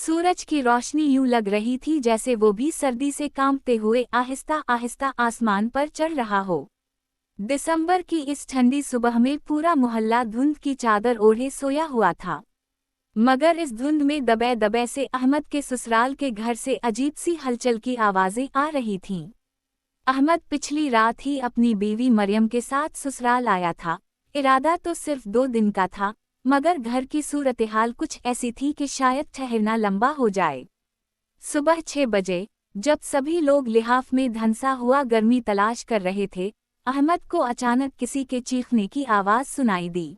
सूरज की रोशनी यूं लग रही थी जैसे वो भी सर्दी से कांपते हुए आहिस्ता आहिस्ता आसमान पर चढ़ रहा हो। दिसंबर की इस ठंडी सुबह में पूरा मोहल्ला धुंध की चादर ओढ़े सोया हुआ था। मगर इस धुंध में दबे दबे से अहमद के ससुराल के घर से अजीब सी हलचल की आवाजें आ रही थीं। अहमद पिछली रात ही अपनी बीवी मरियम के साथ ससुराल आया था। इरादा तो सिर्फ 2 दिन का था, मगर घर की सूरत-ए-हाल कुछ ऐसी थी कि शायद ठहरना लंबा हो जाए। सुबह 6 बजे, जब सभी लोग लिहाफ में धंसा हुआ गर्मी तलाश कर रहे थे, अहमद को अचानक किसी के चीखने की आवाज़ सुनाई दी।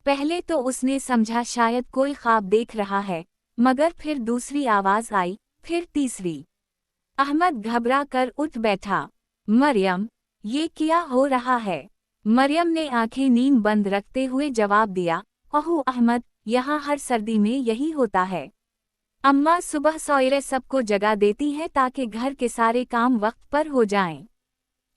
पहले तो उसने समझा शायद कोई ख्वाब देख रहा है, मगर फिर दूसरी आवाज़ आई, फिर तीसरी। अहमद घबरा कर उठ बैठा। मरियम, ये क्या हो रहा है? मरियम ने आंखें नींद बंद रखते हुए जवाब दिया, ओह अहमद, यहाँ हर सर्दी में यही होता है। अम्मा सुबह सवेरे सबको जगा देती है ताकि घर के सारे काम वक्त पर हो जाएं।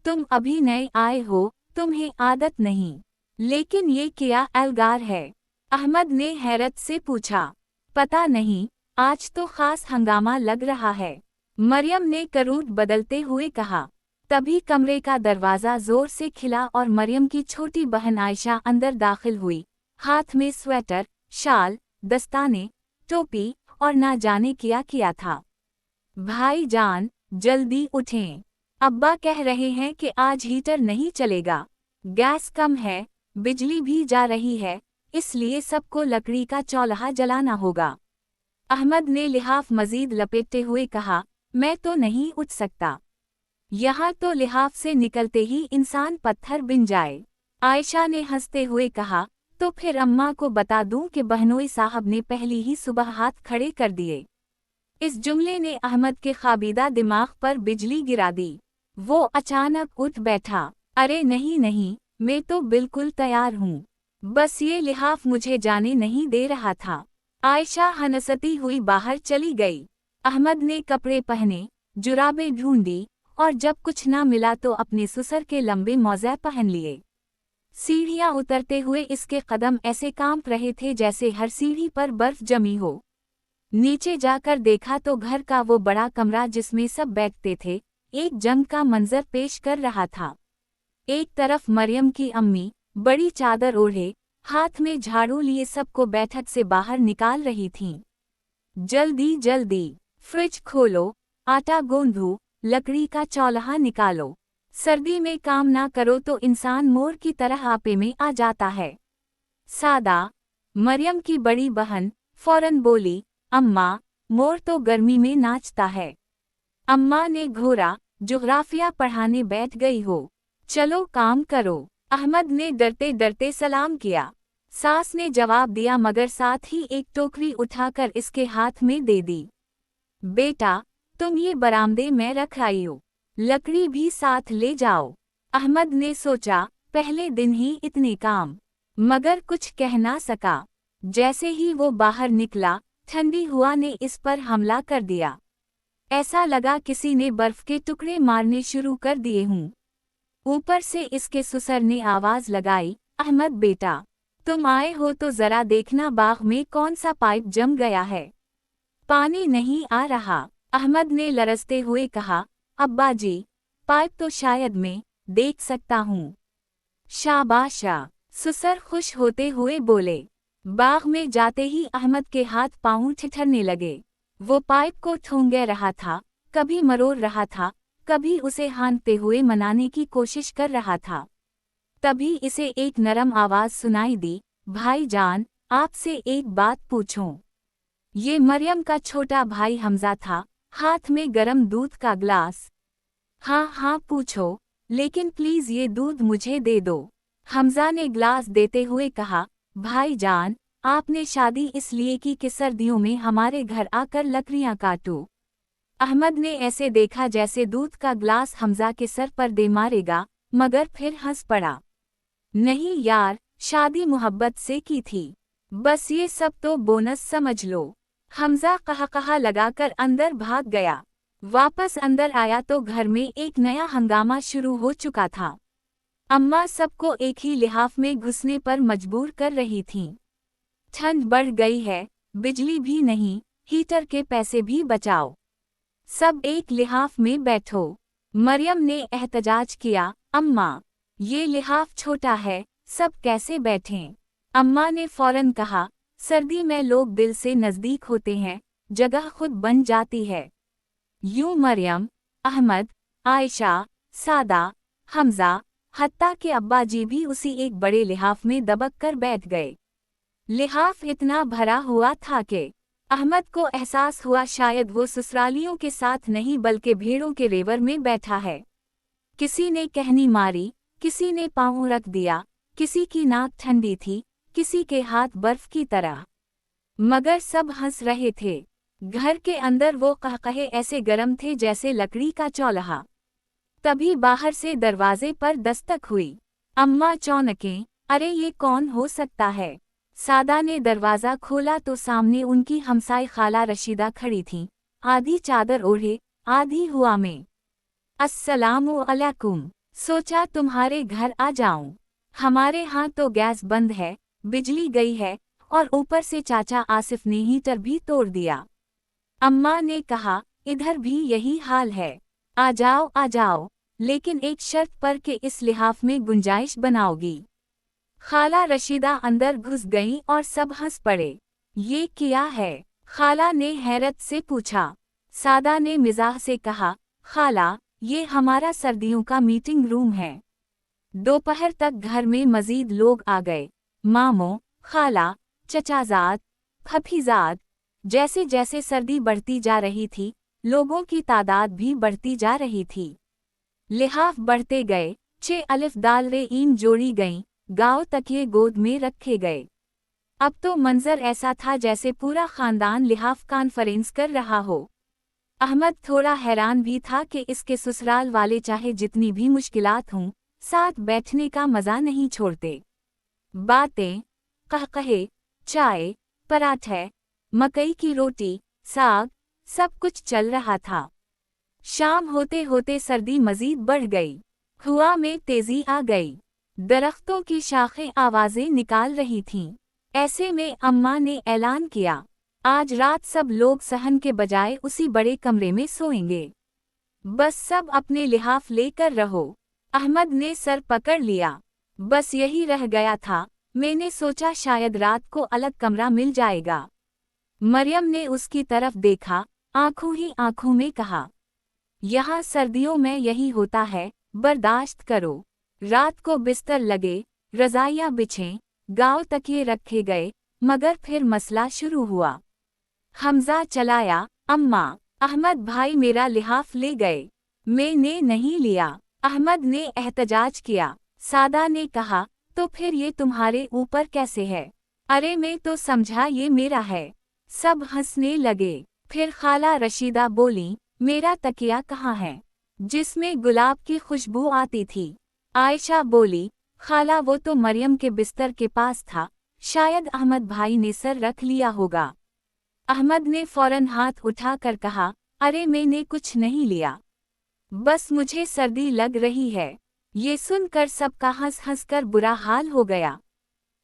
तुम अभी नए आए हो, तुम्हें आदत नहीं। लेकिन ये क्या एल्गार है? अहमद ने हैरत से पूछा। पता नहीं, आज तो खास हंगामा लग रहा है, मरियम ने करूट बदलते हुए कहा। तभी कमरे का दरवाज़ा जोर से खिला और मरियम की छोटी बहन आयशा अंदर दाखिल हुई, हाथ में स्वेटर, शाल, दस्ताने, टोपी और ना जाने किया था। भाई जान, जल्दी उठें, अब्बा कह रहे हैं कि आज हीटर नहीं चलेगा, गैस कम है, बिजली भी जा रही है, इसलिए सबको लकड़ी का चूल्हा जलाना होगा। अहमद ने लिहाफ मजीद लपेटते हुए कहा, मैं तो नहीं उठ सकता, यहाँ तो लिहाफ से निकलते ही इंसान पत्थर बिन जाए। आयशा ने हंसते हुए कहा, तो फिर अम्मा को बता दूं कि बहनोई साहब ने पहली ही सुबह हाथ खड़े कर दिए। इस जुमले ने अहमद के खाबीदा दिमाग पर बिजली गिरा दी। वो अचानक उठ बैठा। अरे नहीं नहीं, मैं तो बिल्कुल तैयार हूँ, बस ये लिहाफ मुझे जाने नहीं दे रहा था। आयशा हंसती हुई बाहर चली गई। अहमद ने कपड़े पहने, जुराबें ढूंढी और जब कुछ ना मिला तो अपने ससुर के लंबे मोज़े पहन लिए। सीढ़ियां उतरते हुए इसके कदम ऐसे कांप रहे थे जैसे हर सीढ़ी पर बर्फ जमी हो। नीचे जाकर देखा तो घर का वो बड़ा कमरा जिसमें सब बैठते थे, एक जंग का मंजर पेश कर रहा था। एक तरफ मरियम की अम्मी, बड़ी चादर ओढ़े, हाथ में झाड़ू लिए सबको बैठक से बाहर निकाल रही थीं। जल्दी जल्दी, फ्रिज खोलो, आटा गूंदो, लकड़ी का चूल्हा निकालो, सर्दी में काम ना करो तो इंसान मोर की तरह आपे में आ जाता है। सादा, मरियम की बड़ी बहन, फौरन बोली, अम्मा, मोर तो गर्मी में नाचता है। अम्मा ने घोरा, जुग्राफिया पढ़ाने बैठ गई हो, चलो काम करो। अहमद ने डरते डरते सलाम किया। सास ने जवाब दिया मगर साथ ही एक टोकरी उठाकर इसके हाथ में दे दी। बेटा, तुम ये बरामदे में रख आई हो, लकड़ी भी साथ ले जाओ। अहमद ने सोचा, पहले दिन ही इतने काम, मगर कुछ कह ना सका। जैसे ही वो बाहर निकला, ठंडी हवा ने इस पर हमला कर दिया। ऐसा लगा किसी ने बर्फ के टुकड़े मारने शुरू कर दिए हों। ऊपर से इसके ससुर ने आवाज लगाई, अहमद बेटा, तुम आए हो तो जरा देखना बाग में कौन सा पाइप जम गया है, पानी नहीं आ रहा। अहमद ने लरजते हुए कहा, अब्बा जी, पाइप तो शायद मैं देख सकता हूँ। शाबाशा, ससुर खुश होते हुए बोले। बाग में जाते ही अहमद के हाथ पांव ठिठुरने लगे। वो पाइप को ठूंगे रहा था, कभी मरोड़ रहा था, कभी उसे हांकते हुए मनाने की कोशिश कर रहा था। तभी इसे एक नरम आवाज सुनाई दी, भाई जान, आपसे एक बात पूछूं। ये मरियम का छोटा भाई हमजा था, हाथ में गरम दूध का ग्लास। हाँ हाँ पूछो, लेकिन प्लीज ये दूध मुझे दे दो। हमजा ने ग्लास देते हुए कहा, भाई जान, आपने शादी इसलिए की कि सर्दियों में हमारे घर आकर लकड़ियां काटो। अहमद ने ऐसे देखा जैसे दूध का ग्लास हमजा के सर पर दे मारेगा, मगर फिर हंस पड़ा। नहीं यार, शादी मोहब्बत से की थी, बस ये सब तो बोनस समझ लो। हमजा कहा लगाकर अंदर भाग गया। वापस अंदर आया तो घर में एक नया हंगामा शुरू हो चुका था। अम्मा सबको एक ही लिहाफ में घुसने पर मजबूर कर रही थीं। ठंड बढ़ गई है, बिजली भी नहीं, हीटर के पैसे भी बचाओ। सब एक लिहाफ में बैठो। मरियम ने एहतजाज किया, अम्मा, ये लिहाफ छोटा है, सब कैसे बैठें? अम्मा ने फौरन कहा, सर्दी में लोग दिल से नज़दीक होते हैं, जगह खुद बन जाती है। यूं मरियम, अहमद, आयशा, सादा, हमजा, हत्ता के अब्बा जी भी उसी एक बड़े लिहाफ में दबक कर बैठ गए। लिहाफ इतना भरा हुआ था कि अहमद को एहसास हुआ शायद वो ससुरालियों के साथ नहीं बल्कि भेड़ों के रेवर में बैठा है। किसी ने कहनी मारी, किसी ने पाँव रख दिया, किसी की नाक ठंडी थी, किसी के हाथ बर्फ की तरह, मगर सब हंस रहे थे। घर के अंदर वो कहकहे ऐसे गर्म थे जैसे लकड़ी का चौल्हा। तभी बाहर से दरवाजे पर दस्तक हुई। अम्मा चौंके, अरे ये कौन हो सकता है? सादा ने दरवाज़ा खोला तो सामने उनकी हमसाई खाला रशीदा खड़ी थीं, आधी चादर ओढ़े, आधी हुआ में। अस्सलामु अलैकुम, सोचा तुम्हारे घर आ जाऊं। हमारे यहाँ तो गैस बंद है, बिजली गई है, और ऊपर से चाचा आसिफ ने हीटर भी तोड़ दिया। अम्मा ने कहा, इधर भी यही हाल है। आ जाओ, लेकिन एक शर्त पर कि इस लिहाफ में गुंजाइश बनाओगी। खाला रशीदा अंदर घुस गईं और सब हंस पड़े। ये क्या है? खाला ने हैरत से पूछा। सादा ने मिजाह से कहा, खाला, ये हमारा सर्दियों का मीटिंग रूम है। दोपहर तक घर में मजीद लोग आ गए। मामो, खाला, चचाजाद, फफीजाद। जैसे जैसे सर्दी बढ़ती जा रही थी, लोगों की तादाद भी बढ़ती जा रही थी। लिहाफ बढ़ते गए, 6 अलिफ दाल रे ईन जोड़ी गईं, गाँव तकिए गोद में रखे गए। अब तो मंजर ऐसा था जैसे पूरा खानदान लिहाफ कॉन्फ्रेंस कर रहा हो। अहमद थोड़ा हैरान भी था कि इसके ससुराल वाले चाहे जितनी भी मुश्किलात हों, साथ बैठने का मज़ा नहीं छोड़ते। बातें, कहकहे, चाय, पराठे, मकई की रोटी, साग, सब कुछ चल रहा था। शाम होते होते सर्दी मजीद बढ़ गई। हवा में तेजी आ गई। दरख्तों की शाखें आवाज़ें निकाल रही थीं। ऐसे में अम्मा ने ऐलान किया, आज रात सब लोग सहन के बजाय उसी बड़े कमरे में सोएंगे। बस सब अपने लिहाफ लेकर रहो। अहमद ने सर पकड़ लिया। बस यही रह गया था, मैंने सोचा शायद रात को अलग कमरा मिल जाएगा। मरियम ने उसकी तरफ देखा, आंखों ही आंखों में कहा, यहाँ सर्दियों में यही होता है, बर्दाश्त करो। रात को बिस्तर लगे, रज़ाइयाँ बिछें, गाँव तकिए रखे गए, मगर फिर मसला शुरू हुआ। हमजा चलाया, अम्मा, अहमद भाई मेरा लिहाफ ले गए। मैंने नहीं लिया। अहमद ने एहतजाज किया। सादा ने कहा, तो फिर ये तुम्हारे ऊपर कैसे है? अरे मैं तो समझा ये मेरा है। सब हंसने लगे। फिर खाला रशीदा बोली, मेरा तकिया कहाँ है, जिसमें गुलाब की खुशबू आती थी? आयशा बोली, खाला वो तो मरियम के बिस्तर के पास था, शायद अहमद भाई ने सर रख लिया होगा। अहमद ने फौरन हाथ उठाकर कहा, अरे मैंने कुछ नहीं लिया, बस मुझे सर्दी लग रही है। ये सुनकर सबका हंस हंस कर बुरा हाल हो गया।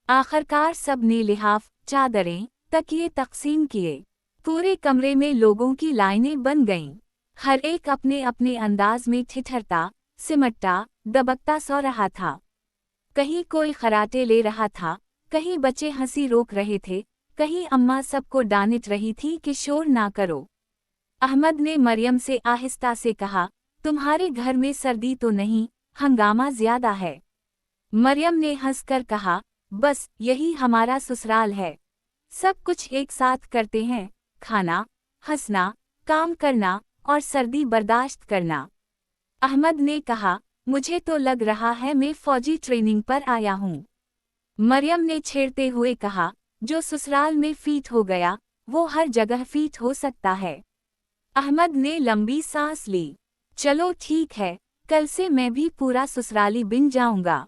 आखिरकार सब ने लिहाफ, चादरें, तकिए तकसीम किए। पूरे कमरे में लोगों की लाइनें बन गईं। हर एक अपने अपने अंदाज में ठिठरता, सिमटता, दबकता सो रहा था। कहीं कोई खराटे ले रहा था, कहीं बच्चे हंसी रोक रहे थे, कहीं अम्मा सबको डांट रही थी कि शोर ना करो। अहमद ने मरियम से आहिस्ता से कहा, तुम्हारे घर में सर्दी तो नहीं, हंगामा ज्यादा है। मरियम ने हंसकर कहा, बस यही हमारा ससुराल है। सब कुछ एक साथ करते हैं, खाना, हंसना, काम करना और सर्दी बर्दाश्त करना। अहमद ने कहा, मुझे तो लग रहा है मैं फौजी ट्रेनिंग पर आया हूँ। मरियम ने छेड़ते हुए कहा, जो ससुराल में फिट हो गया, वो हर जगह फिट हो सकता है। अहमद ने लंबी सांस ली। चलो ठीक है, कल से मैं भी पूरा ससुराली बन जाऊंगा।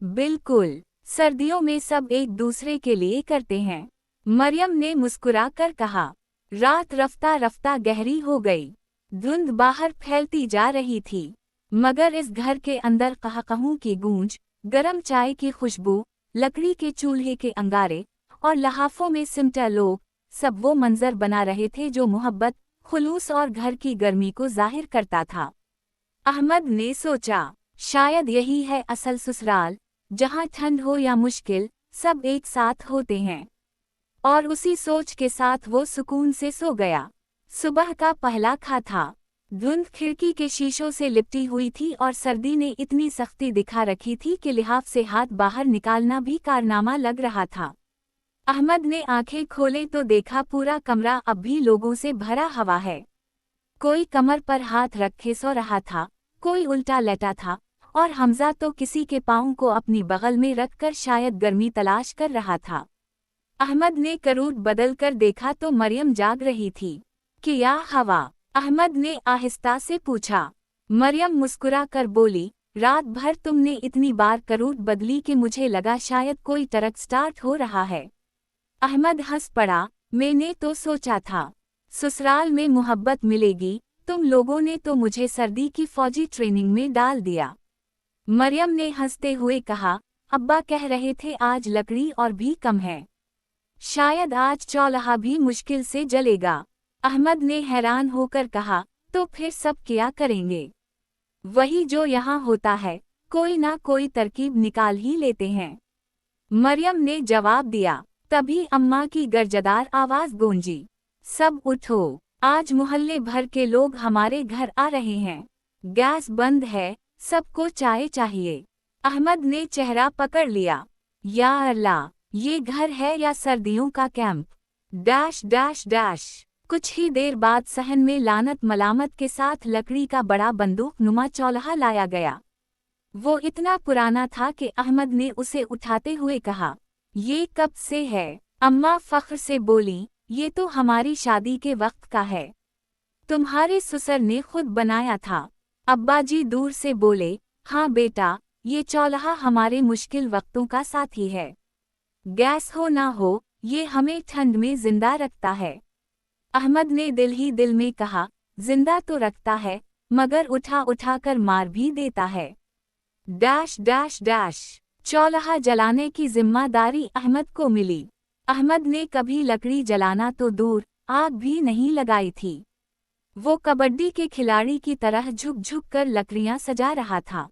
बिल्कुल, सर्दियों में सब एक दूसरे के लिए करते हैं, मरियम ने मुस्कुरा कर कहा। रात रफ्ता रफ्ता गहरी हो गई। धुंध बाहर फैलती जा रही थी, मगर इस घर के अंदर कहकहों की गूंज, गरम चाय की खुशबू, लकड़ी के चूल्हे के अंगारे और लहाफों में सिमटा लोग, सब वो मंजर बना रहे थे जो मोहब्बत, खुलूस और घर की गर्मी को जाहिर करता था। अहमद ने सोचा, शायद यही है असल ससुराल, जहाँ ठंड हो या मुश्किल, सब एक साथ होते हैं। और उसी सोच के साथ वो सुकून से सो गया। सुबह का पहला खा था। धुंध खिड़की के शीशों से लिपटी हुई थी और सर्दी ने इतनी सख्ती दिखा रखी थी कि लिहाफ से हाथ बाहर निकालना भी कारनामा लग रहा था। अहमद ने आंखें खोले तो देखा पूरा कमरा अब भी लोगों से भरा हवा है। कोई कमर पर हाथ रखे सो रहा था, कोई उल्टा लेटा था, और हमजा तो किसी के पाँव को अपनी बगल में रखकर शायद गर्मी तलाश कर रहा था। अहमद ने करूट बदल कर देखा तो मरियम जाग रही थी। क्या हवा? अहमद ने आहिस्ता से पूछा। मरियम मुस्कुरा कर बोली, रात भर तुमने इतनी बार करूट बदली कि मुझे लगा शायद कोई ट्रक स्टार्ट हो रहा है। अहमद हंस पड़ा, मैंने तो सोचा था ससुराल में मोहब्बत मिलेगी, तुम लोगों ने तो मुझे सर्दी की फौजी ट्रेनिंग में डाल दिया। मरियम ने हंसते हुए कहा, अब्बा कह रहे थे आज लकड़ी और भी कम है, शायद आज चौल्हा भी मुश्किल से जलेगा। अहमद ने हैरान होकर कहा, तो फिर सब क्या करेंगे? वही जो यहाँ होता है, कोई ना कोई तरकीब निकाल ही लेते हैं। मरियम ने जवाब दिया। तभी अम्मा की गर्जदार आवाज गूंजी, सब उठो, आज मोहल्ले भर के लोग हमारे घर आ रहे हैं। गैस बंद है, सबको चाय चाहिए। अहमद ने चेहरा पकड़ लिया। या अल्लाह, ये घर है या सर्दियों का कैंप? Dash dash dash. कुछ ही देर बाद सहन में लानत मलामत के साथ लकड़ी का बड़ा बंदूक नुमा चौल्हा लाया गया। वो इतना पुराना था कि अहमद ने उसे उठाते हुए कहा, ये कब से है? अम्मा फख्र से बोली, ये तो हमारी शादी के वक्त का है, तुम्हारे ससुर ने खुद बनाया था। अब्बाजी दूर से बोले, हाँ बेटा, ये चौल्हा हमारे मुश्किल वक्तों का साथी है। गैस हो ना हो, ये हमें ठंड में जिंदा रखता है। अहमद ने दिल ही दिल में कहा, जिंदा तो रखता है, मगर उठा उठा कर मार भी देता है। Dash dash dash. चौल्हा जलाने की जिम्मेदारी अहमद को मिली। अहमद ने कभी लकड़ी जलाना तो दूर, आग भी नहीं लगाई थी। वो कबड्डी के खिलाड़ी की तरह झुक झुक कर लकड़ियां सजा रहा था।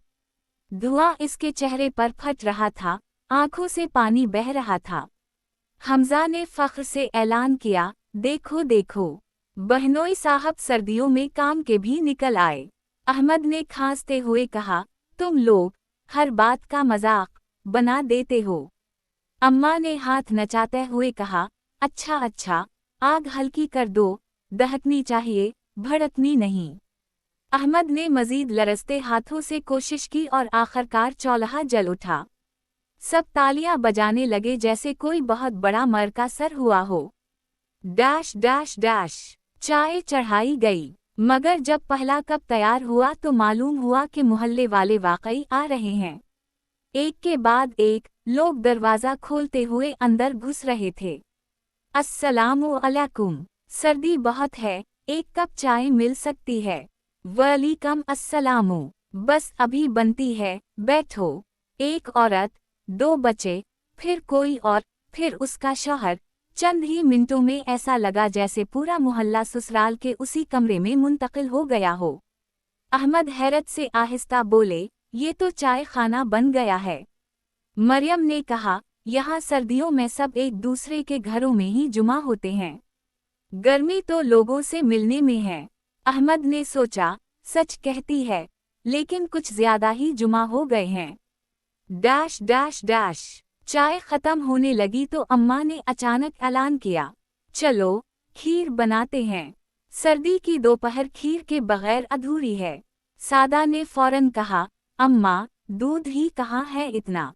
धुआं इसके चेहरे पर फट रहा था, आंखों से पानी बह रहा था। हमजा ने फख्र से ऐलान किया, देखो देखो, बहनोई साहब सर्दियों में काम के भी निकल आए। अहमद ने खांसते हुए कहा, तुम लोग हर बात का मजाक बना देते हो। अम्मा ने हाथ नचाते हुए कहा, अच्छा अच्छा, आग हल्की कर दो, दहकनी चाहिए, भड़कनी नहीं। अहमद ने मजीद लरसते हाथों से कोशिश की और आखिरकार चौल्हा जल उठा। सब तालियां बजाने लगे जैसे कोई बहुत बड़ा मरका सर हुआ हो। Dash dash dash. चाय चढ़ाई गई, मगर जब पहला कप तैयार हुआ तो मालूम हुआ कि मोहल्ले वाले वाकई आ रहे हैं। एक के बाद एक लोग दरवाज़ा खोलते हुए अंदर घुस रहे थे। अस्सलामु अलैकुम, सर्दी बहुत है, एक कप चाय मिल सकती है? वलीकम अस्सलामु, बस अभी बनती है, बैठो। एक औरत, दो बच्चे, फिर कोई और, फिर उसका शौहर। चंद ही मिनटों में ऐसा लगा जैसे पूरा मोहल्ला ससुराल के उसी कमरे में मुंतकिल हो गया हो। अहमद हैरत से आहिस्ता बोले, ये तो चाय खाना बन गया है। मरियम ने कहा, यहाँ सर्दियों में सब एक दूसरे के घरों में ही जुमा होते हैं, गर्मी तो लोगों से मिलने में है। अहमद ने सोचा, सच कहती है, लेकिन कुछ ज्यादा ही जुमा हो गए हैं। Dash dash dash. चाय खत्म होने लगी तो अम्मा ने अचानक ऐलान किया, चलो खीर बनाते हैं। सर्दी की दोपहर खीर के बगैर अधूरी है। सादा ने फौरन कहा, अम्मा, दूध ही कहाँ है इतना?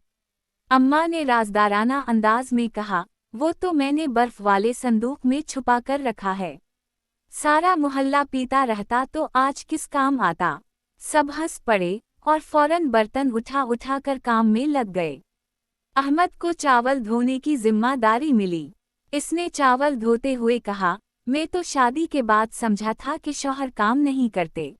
अम्मा ने राजदाराना अंदाज में कहा, वो तो मैंने बर्फ वाले संदूक में छुपा कर रखा है। सारा मोहल्ला पीता रहता तो आज किस काम आता। सब हंस पड़े और फौरन बर्तन उठा उठा कर काम में लग गए। अहमद को चावल धोने की जिम्मेदारी मिली। इसने चावल धोते हुए कहा, मैं तो शादी के बाद समझा था कि शौहर काम नहीं करते,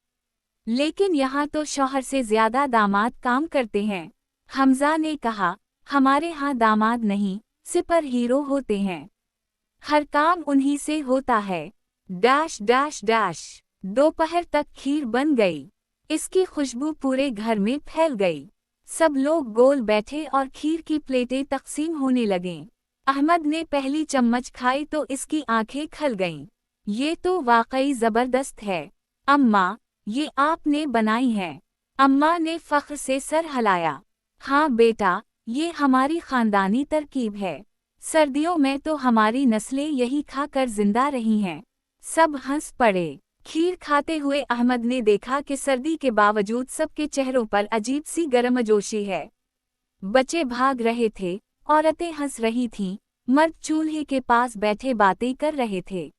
लेकिन यहाँ तो शौहर से ज्यादा दामाद काम करते हैं। हमजा ने कहा, हमारे यहाँ दामाद नहीं, सुपर हीरो होते हैं। हर काम उन्हीं से होता है। Dash dash dash. दोपहर तक खीर बन गई। इसकी खुशबू पूरे घर में फैल गई। सब लोग गोल बैठे और खीर की प्लेटें तकसीम होने लगें। अहमद ने पहली चम्मच खाई तो इसकी आंखें खल गईं। ये तो वाकई जबरदस्त है। अम्मा, ये आपने बनाई है? अम्मा ने फख्र से सर हिलाया। हाँ बेटा, ये हमारी खानदानी तरकीब है। सर्दियों में तो हमारी नस्लें यही खाकर जिंदा रही हैं। सब हंस पड़े। खीर खाते हुए अहमद ने देखा कि सर्दी के बावजूद सबके चेहरों पर अजीब सी गर्मजोशी है। बच्चे भाग रहे थे, औरतें हंस रही थीं, मर्द चूल्हे के पास बैठे बातें कर रहे थे।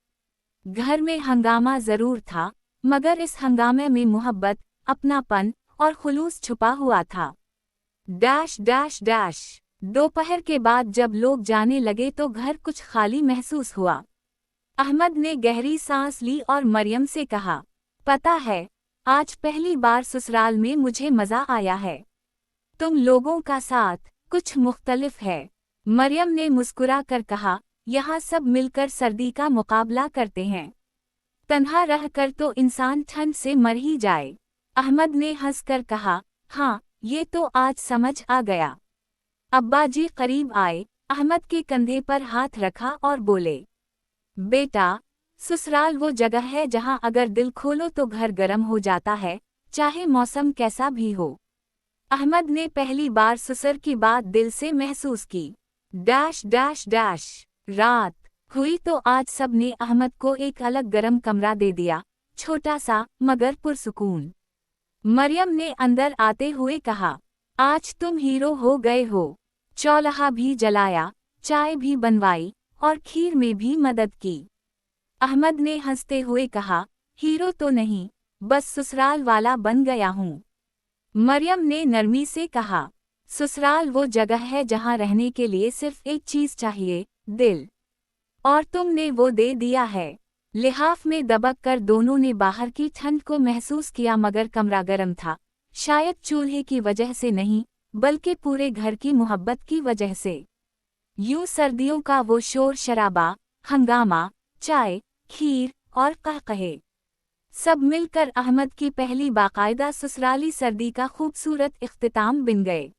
घर में हंगामा जरूर था, मगर इस हंगामे में मोहब्बत, अपनापन और खुलूस छुपा हुआ था। Dash dash dash. दोपहर के बाद जब लोग जाने लगे तो घर कुछ खाली महसूस हुआ। अहमद ने गहरी सांस ली और मरियम से कहा, पता है, आज पहली बार ससुराल में मुझे मज़ा आया है। तुम लोगों का साथ कुछ मुख्तलिफ है। मरियम ने मुस्कुरा कर कहा, यहाँ सब मिलकर सर्दी का मुकाबला करते हैं। तन्हा रहकर तो इंसान ठंड से मर ही जाए। अहमद ने हंसकर कहा, हाँ, ये तो आज समझ आ गया। अब्बाजी करीब आए, अहमद के कंधे पर हाथ रखा और बोले, बेटा, ससुराल वो जगह है जहाँ अगर दिल खोलो तो घर गर्म हो जाता है, चाहे मौसम कैसा भी हो। अहमद ने पहली बार ससुर की बात दिल से महसूस की। Dash dash dash. रात हुई तो आज सब ने अहमद को एक अलग गर्म कमरा दे दिया, छोटा सा मगर पुरसुकून। मरियम ने अंदर आते हुए कहा, आज तुम हीरो हो गए हो। चौल्हा भी जलाया, चाय भी बनवाई और खीर में भी मदद की। अहमद ने हंसते हुए कहा, हीरो तो नहीं, बस ससुराल वाला बन गया हूँ। मरियम ने नरमी से कहा, ससुराल वो जगह है जहाँ रहने के लिए सिर्फ एक चीज़ चाहिए, दिल। और तुमने वो दे दिया है। लिहाफ में दबक कर दोनों ने बाहर की ठंड को महसूस किया मगर कमरा गर्म था, शायद चूल्हे की वजह से नहीं, बल्कि पूरे घर की मोहब्बत की वजह से। यूं सर्दियों का वो शोर शराबा, हंगामा, चाय, खीर और कहकहे, सब मिलकर अहमद की पहली बाकायदा ससुराली सर्दी का खूबसूरत इख्तिताम बन गए।